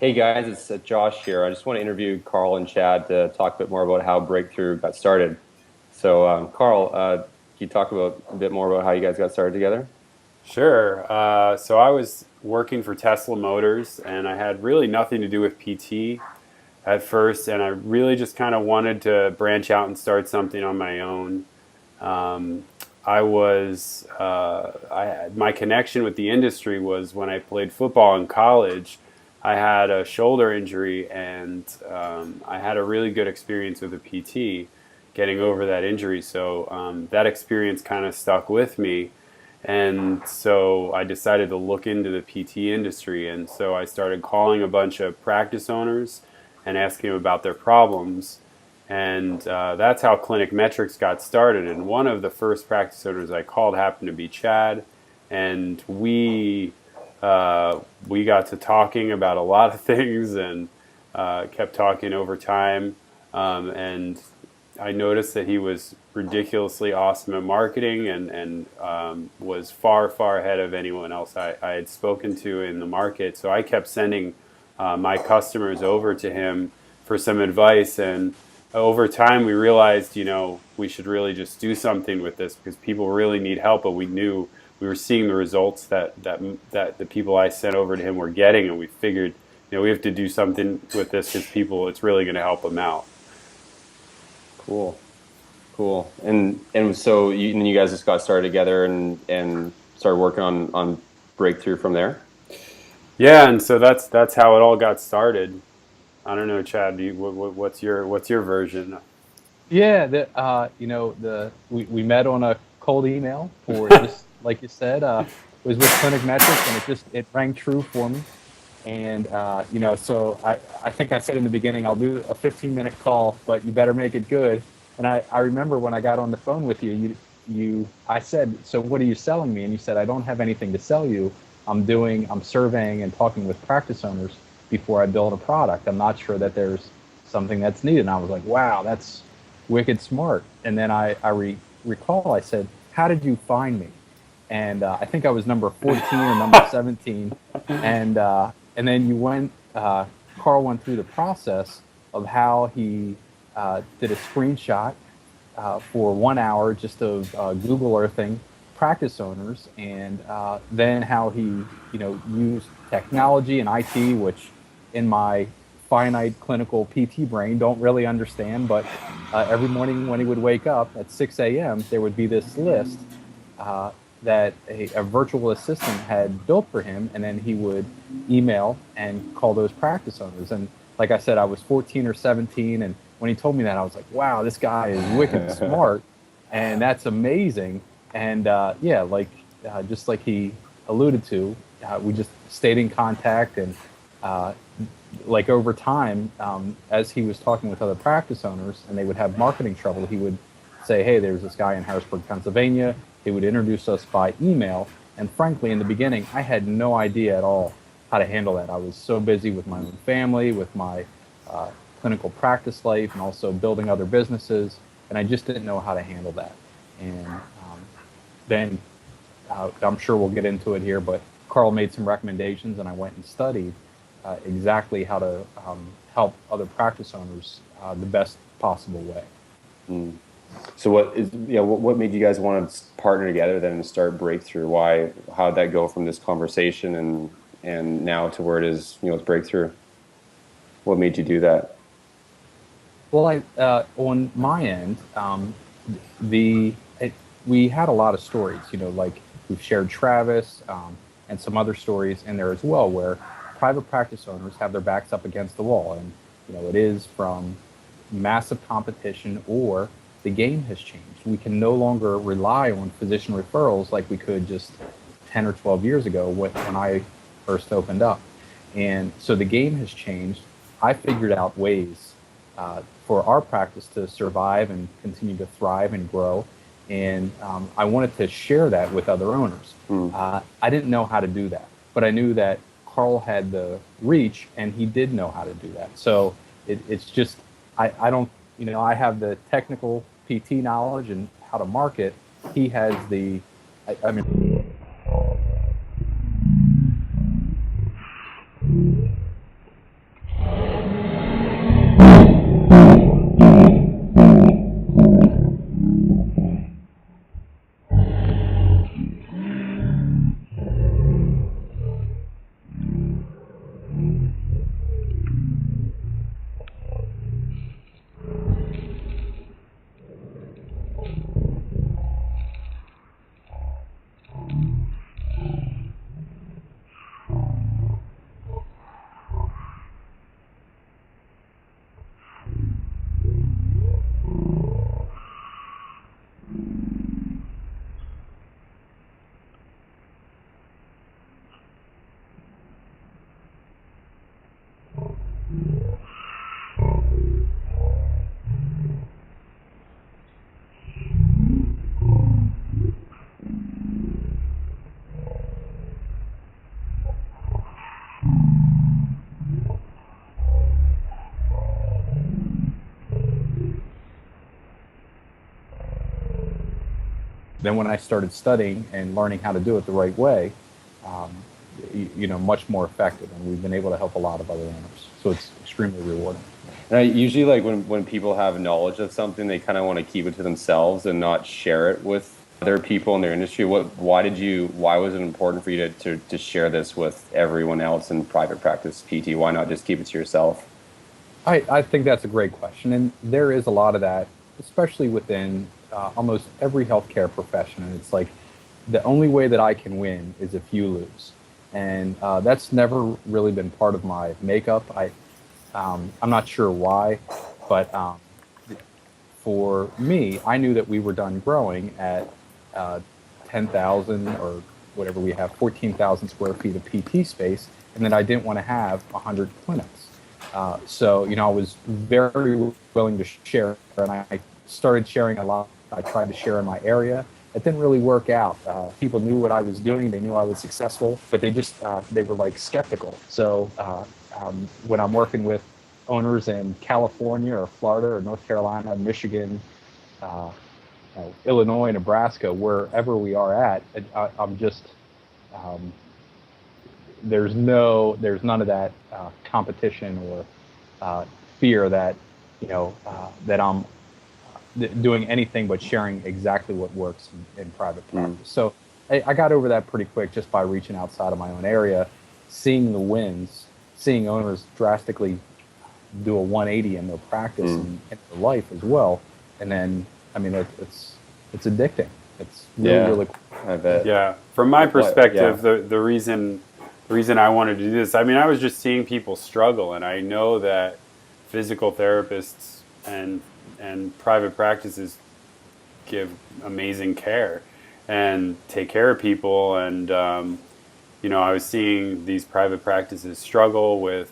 Hey guys, it's Josh here. I just want to interview Carl and Chad to talk a bit more about how Breakthrough got started. So, Carl, can you talk about a bit more about how you guys got started together? Sure. So I was working for Tesla Motors, and I had really nothing to do with PT at first, and I really just kind of wanted to branch out and start something on my own. Um, my connection with the industry was when I played football in college. I had a shoulder injury, and I had a really good experience with a PT getting over that injury. So that experience kind of stuck with me. And so I decided to look into the PT industry. And so I started calling a bunch of practice owners and asking them about their problems. And that's how Clinic Metrics got started. And one of the first practice owners I called happened to be Chad. And we got to talking about a lot of things and kept talking over time. And I noticed that he was ridiculously awesome at marketing and was far, far ahead of anyone else I had spoken to in the market. So I kept sending my customers over to him for some advice. And over time, we realized, we should really just do something with this because people really need help. But we knew we were seeing the results that the people I sent over to him were getting, and we figured, we have to do something with this because it's really going to help them out. Cool, cool. And so you guys just got started together and started working on Breakthrough from there. Yeah, and so that's how it all got started. I don't know, Chad. What's your version? Yeah, we met on a cold email for just like you said, it was with Clinic Metrics, and it rang true for me. And so I think I said in the beginning I'll do a 15-minute call, but you better make it good. And I remember when I got on the phone with you I said, so what are you selling me? And you said, I don't have anything to sell you. I'm surveying and talking with practice owners before I build a product. I'm not sure that there's something that's needed. And I was like, wow, that's wicked smart. And then recall I said, how did you find me? And I think I was number 14 or number 17. And then Carl went through the process of how he did a screenshot for 1 hour just of Google Earthing practice owners, and then how he, used technology and IT, which in my finite clinical PT brain don't really understand. But every morning when he would wake up at 6 a.m., there would be this list uh, that a virtual assistant had built for him, and then he would email and call those practice owners. And like I said, I was 14 or 17, and when he told me that, I was like, wow, this guy is wicked smart, and that's amazing. And yeah, just like he alluded to, we just stayed in contact, and uh, like over time, as he was talking with other practice owners and they would have marketing trouble, he would say, hey, there's this guy in Harrisburg, Pennsylvania. He would introduce us by email. And frankly, in the beginning, I had no idea at all how to handle that. I was so busy with my own family, with my uh, clinical practice life, and also building other businesses. And I just didn't know how to handle that. And then I'm sure we'll get into it here, but Carl made some recommendations, and I went and studied exactly how to help other practice owners the best possible way. Mm. So what made you guys want to partner together then and start Breakthrough? How did that go from this conversation and now to where it is, it's Breakthrough? What made you do that? Well, on my end, the we had a lot of stories. Like we've shared Travis and some other stories in there as well, where private practice owners have their backs up against the wall, and it is from massive competition, or the game has changed. We can no longer rely on physician referrals like we could just 10 or 12 years ago when I first opened up. And so the game has changed. I figured out ways for our practice to survive and continue to thrive and grow. And I wanted to share that with other owners. Mm. I didn't know how to do that, but I knew that Carl had the reach and he did know how to do that. So it's just, I don't, I have the technical PT knowledge and how to market. He has I mean, then when I started studying and learning how to do it the right way, um, much more effective. And we've been able to help a lot of other owners. So it's extremely rewarding. And I usually like when people have knowledge of something, they kind of want to keep it to themselves and not share it with other people in their industry. Why was it important for you to share this with everyone else in private practice PT? Why not just keep it to yourself? I think that's a great question. And there is a lot of that, especially within almost every healthcare profession. And it's like the only way that I can win is if you lose. And that's never really been part of my makeup. I'm not sure why, but for me, I knew that we were done growing at 10,000 or whatever we have, 14,000 square feet of PT space, and that I didn't want to have 100 clinics. So, I was very willing to share, and I started sharing a lot. I tried to share in my area. It didn't really work out. People knew what I was doing. They knew I was successful, but they were like skeptical. So when I'm working with owners in California or Florida or North Carolina, Michigan, Illinois, Nebraska, wherever we are at, I'm just, there's none of that competition or fear that, that I'm doing anything but sharing exactly what works in private practice. So I got over that pretty quick just by reaching outside of my own area, seeing the wins, seeing owners drastically do a 180 in their practice and in their life as well. And then, I mean, it's addicting. It's really cool. I bet. Yeah. From my perspective, the reason I wanted to do this, I mean, I was just seeing people struggle, and I know that physical therapists and private practices give amazing care and take care of people. And, I was seeing these private practices struggle with,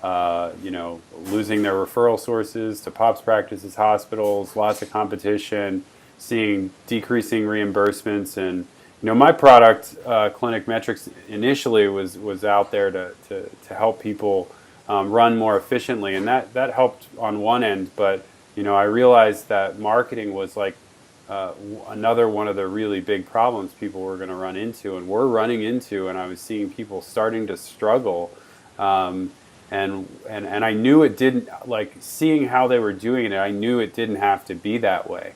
losing their referral sources to POPs practices, hospitals, lots of competition, seeing decreasing reimbursements. And, my product, Clinic Metrics, initially was out there to help people run more efficiently. And that helped on one end, but I realized that marketing was like another one of the really big problems people were going to run into, and we're running into. And I was seeing people starting to struggle, and I knew it didn't, like, seeing how they were doing it, I knew it didn't have to be that way.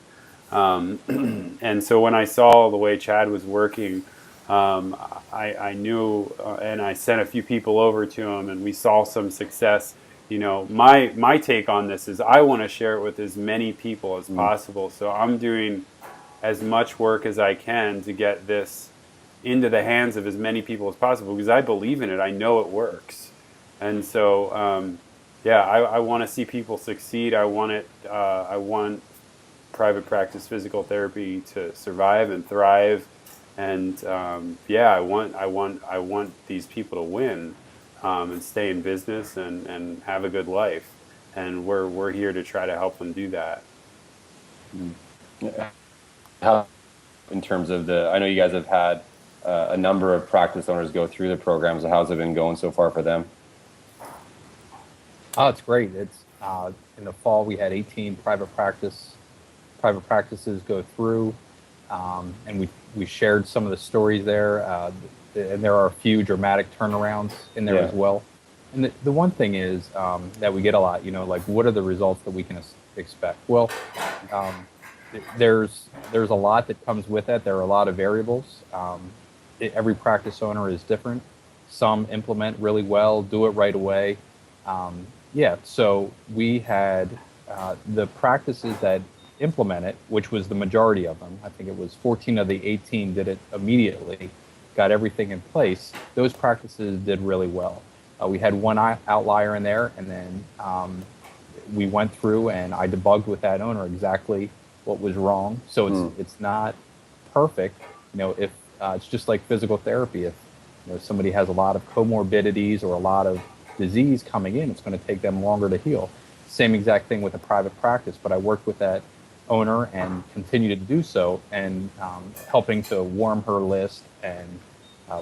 And so when I saw the way Chad was working, I knew, and I sent a few people over to him, and we saw some success. My take on this is I want to share it with as many people as possible. So I'm doing as much work as I can to get this into the hands of as many people as possible, because I believe in it. I know it works. And so, I want to see people succeed. I want private practice physical therapy to survive and thrive. And I want these people to win. And stay in business and have a good life, and we're here to try to help them do that. How, in terms of I know you guys have had a number of practice owners go through the program. So how's it been going so far for them? Oh, it's great. It's in the fall we had 18 private practices go through, and we shared some of the stories there. And there are a few dramatic turnarounds in there as well. And the one thing is that we get a lot, like, what are the results that we can expect? Well, there's a lot that comes with that. There are a lot of variables. Every practice owner is different. Some implement really well, do it right away. So we had the practices that implement it, which was the majority of them. I think it was 14 of the 18 did it immediately. Got everything in place. Those practices did really well. We had one outlier in there, and then we went through and I debugged with that owner exactly what was wrong. So it's not perfect. If it's just like physical therapy. If somebody has a lot of comorbidities or a lot of disease coming in, it's going to take them longer to heal. Same exact thing with a private practice. But I worked with that owner and continue to do so, and helping to warm her list, and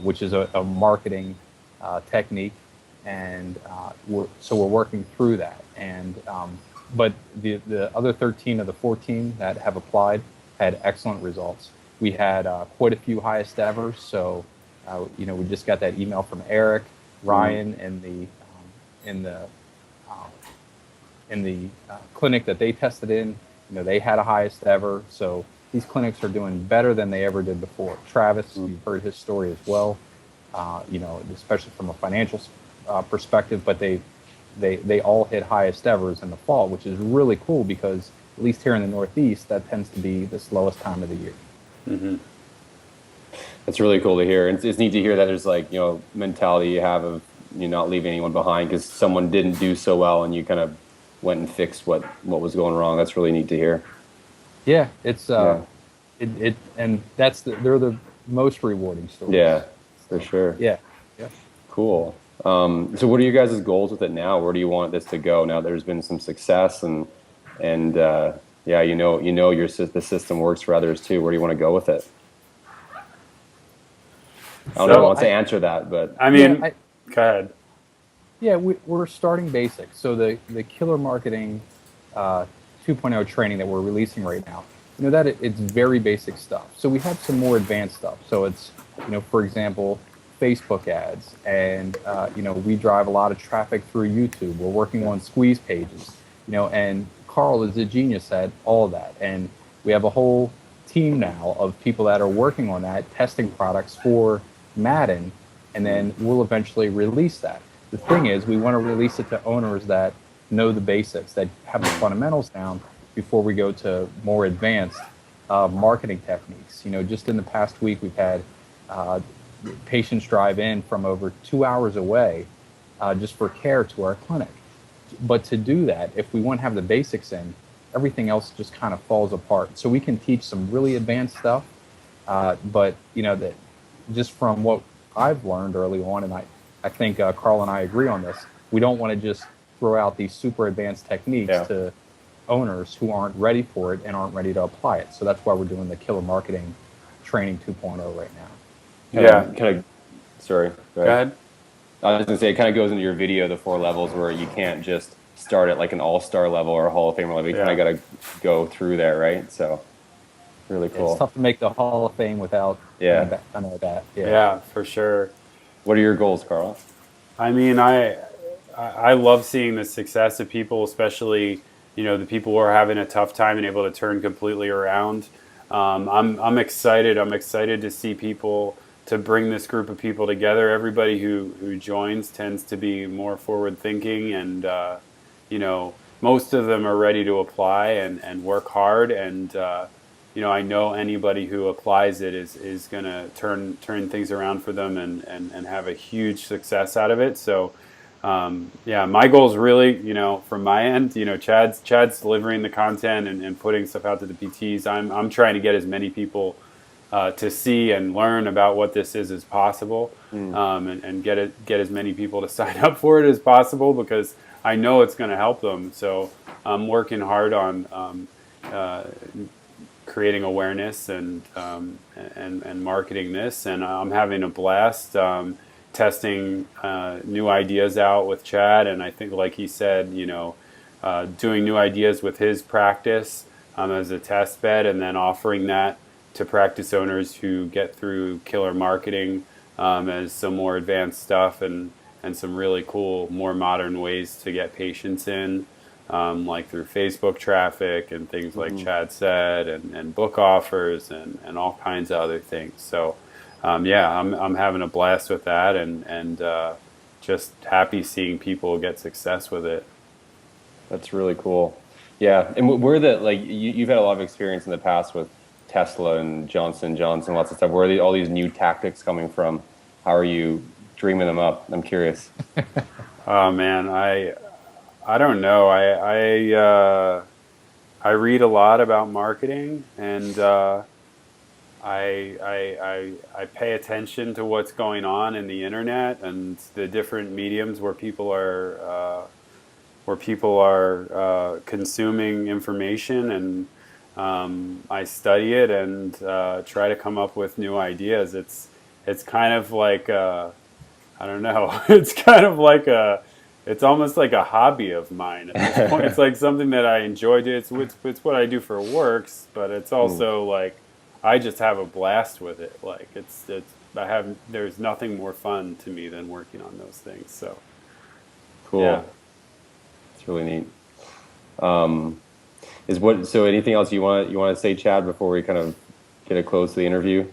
which is a marketing technique, and we're working through that. And but the other 13 of the 14 that have applied had excellent results. we had quite a few highest ever. So, we just got that email from Eric, Ryan, and in the clinic that they tested in. They had a highest ever. So these clinics are doing better than they ever did before. Travis, you've heard his story as well. Especially from a financial perspective, but they all hit highest evers in the fall, which is really cool because at least here in the Northeast, that tends to be the slowest time of the year. Mm-hmm. That's really cool to hear. It's neat to hear that there's mentality you have of not leaving anyone behind because someone didn't do so well and you kind of went and fixed what was going wrong. That's really neat to hear. Yeah, it's and they're the most rewarding stories. Yeah, for sure. Yeah. Cool. So what are you guys' goals with it now? Where do you want this to go now that there's been some success and the system works for others too? Where do you want to go with it? I don't know who wants to answer that, but I mean, go ahead. Yeah, we're starting basics. So the Killer Marketing 2.0 training that we're releasing right now, it's very basic stuff. So we have some more advanced stuff. So it's, for example, Facebook ads, and we drive a lot of traffic through YouTube. We're working on squeeze pages, and Carl is a genius at all of that. And we have a whole team now of people that are working on that, testing products for Madden, and then we'll eventually release that. The thing is, we want to release it to owners that know the basics, that have the fundamentals down before we go to more advanced marketing techniques. Just in the past week, we've had patients drive in from over 2 hours away just for care to our clinic. But to do that, if we want to have the basics in, everything else just kind of falls apart. So we can teach some really advanced stuff, but that just from what I've learned early on, and I think Carl and I agree on this, we don't want to just throw out these super advanced techniques to owners who aren't ready for it and aren't ready to apply it. So that's why we're doing the Killer Marketing Training 2.0 right now. Sorry. Go ahead. I was going to say, it kind of goes into your video, the 4 levels, where you can't just start at like an all-star level or a Hall of Fame level. You kind of got to go through there, right? So, really cool. It's tough to make the Hall of Fame without kind of that. Yeah, for sure. What are your goals, Carl? I mean, I love seeing the success of people, especially the people who are having a tough time and able to turn completely around. I'm excited. I'm excited to see people, to bring this group of people together. Everybody who joins tends to be more forward thinking, and most of them are ready to apply and work hard. And I know anybody who applies it is going to turn things around for them and have a huge success out of it. So my goal is really, from my end, Chad's delivering the content and putting stuff out to the PTs. I'm trying to get as many people to see and learn about what this is as possible, and get as many people to sign up for it as possible, because I know it's going to help them. So I'm working hard on creating awareness and marketing this, and I'm having a blast testing new ideas out with Chad. And I think, like he said, doing new ideas with his practice as a test bed, and then offering that to practice owners who get through Killer Marketing as some more advanced stuff and some really cool, more modern ways to get patients in, like through Facebook traffic and things like Chad said, and book offers and all kinds of other things. So I'm having a blast with that, and just happy seeing people get success with it. That's really cool. Yeah, and you've had a lot of experience in the past with Tesla and Johnson & Johnson, lots of stuff. Where are all these new tactics coming from? How are you dreaming them up? I'm curious. Oh man, I don't know. I read a lot about marketing, and I pay attention to what's going on in the internet and the different mediums where people are consuming information, and I study it and try to come up with new ideas. It's kind of like I don't know. It's almost like a hobby of mine at this point. It's like something that I enjoy doing. It's what I do for works, but it's also like I just have a blast with it. Like there's nothing more fun to me than working on those things. So Cool. yeah. It's really neat. So anything else you want to say, Chad, before we kind of get a close to the interview?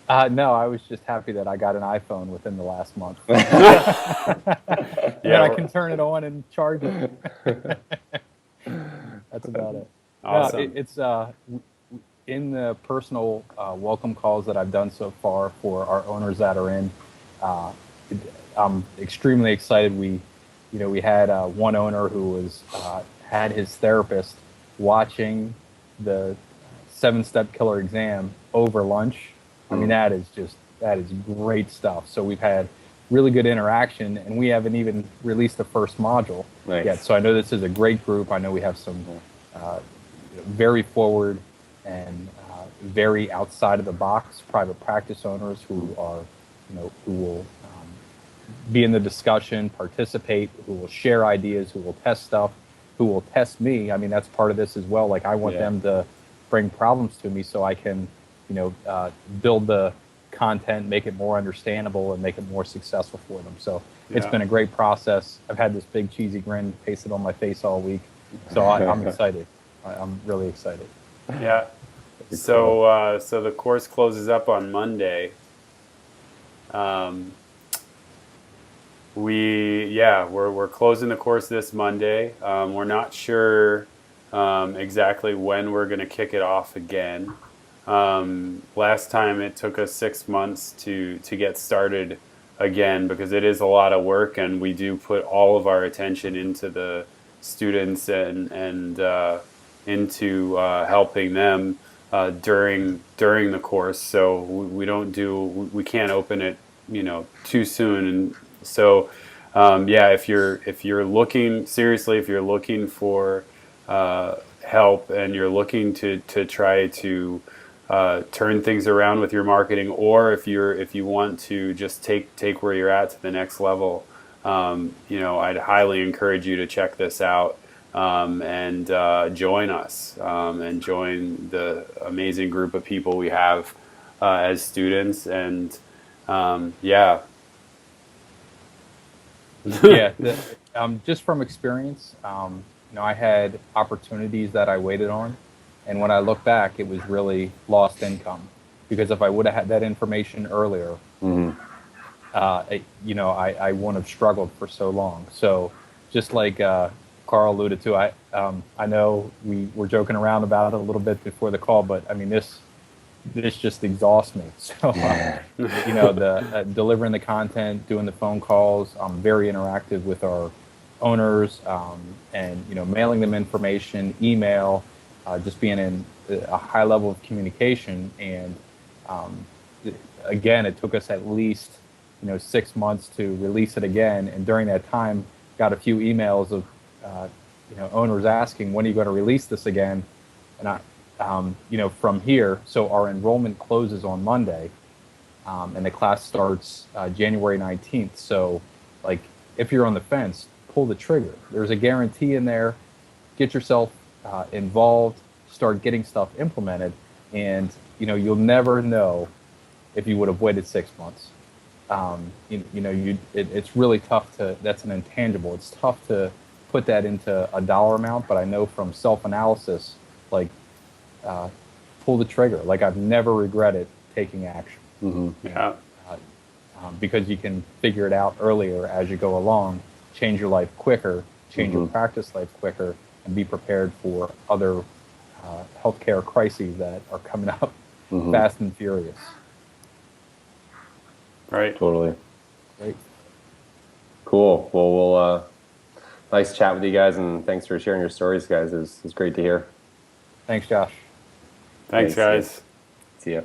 No, I was just happy that I got an iPhone within the last month. Yeah, I can turn it on and charge it. That's about it. Awesome. No, it's in the personal welcome calls that I've done so far for our owners that are in. I'm extremely excited. We had one owner who was had his therapist watching the 7-step killer exam over lunch. I mean, that is great stuff. So we've had really good interaction, and we haven't even released the first module yet. So I know this is a great group. I know we have some very forward and very outside of the box private practice owners who are, who will be in the discussion, participate, who will share ideas, who will test stuff, who will test me. I mean, that's part of this as well. Like I want them to bring problems to me so I can, build the content, make it more understandable, and make it more successful for them. So it's been a great process. I've had this big cheesy grin pasted on my face all week. So I'm excited. I'm really excited. Yeah. So so the course closes up on Monday. We're closing the course this Monday. We're not sure exactly when we're going to kick it off again. Last time it took us 6 months to get started again because it is a lot of work, and we do put all of our attention into the students and into helping them during the course. So we can't open it too soon, and so if you're looking for help and you're looking to try to turn things around with your marketing, or if you want to just take where you're at to the next level, I'd highly encourage you to check this out and join us and join the amazing group of people we have as students. And just from experience, I had opportunities that I waited on. And when I look back, it was really lost income, because if I would have had that information earlier, I wouldn't have struggled for so long. So just like Carl alluded to, I know we were joking around about it a little bit before the call, but I mean, this just exhausts me. So, delivering the content, doing the phone calls, I'm very interactive with our owners, and mailing them information, email, just being in a high level of communication. And again, it took us at least 6 months to release it again. And during that time, got a few emails of owners asking, when are you going to release this again? And from here, so our enrollment closes on Monday, and the class starts January 19th. So, like, if you're on the fence, pull the trigger. There's a guarantee in there. Get yourself involved, start getting stuff implemented, and you'll never know if you would have waited 6 months. It's really tough to. That's an intangible. It's tough to put that into a dollar amount, but I know from self-analysis, like, pull the trigger. Like, I've never regretted taking action. Because you can figure it out earlier as you go along, change your life quicker, change your practice life quicker, and be prepared for other healthcare crises that are coming up fast and furious. Right. Totally. Great. Cool. Well, we'll nice chat with you guys, and thanks for sharing your stories, guys. It was great to hear. Thanks, Josh. Thanks, guys. See ya.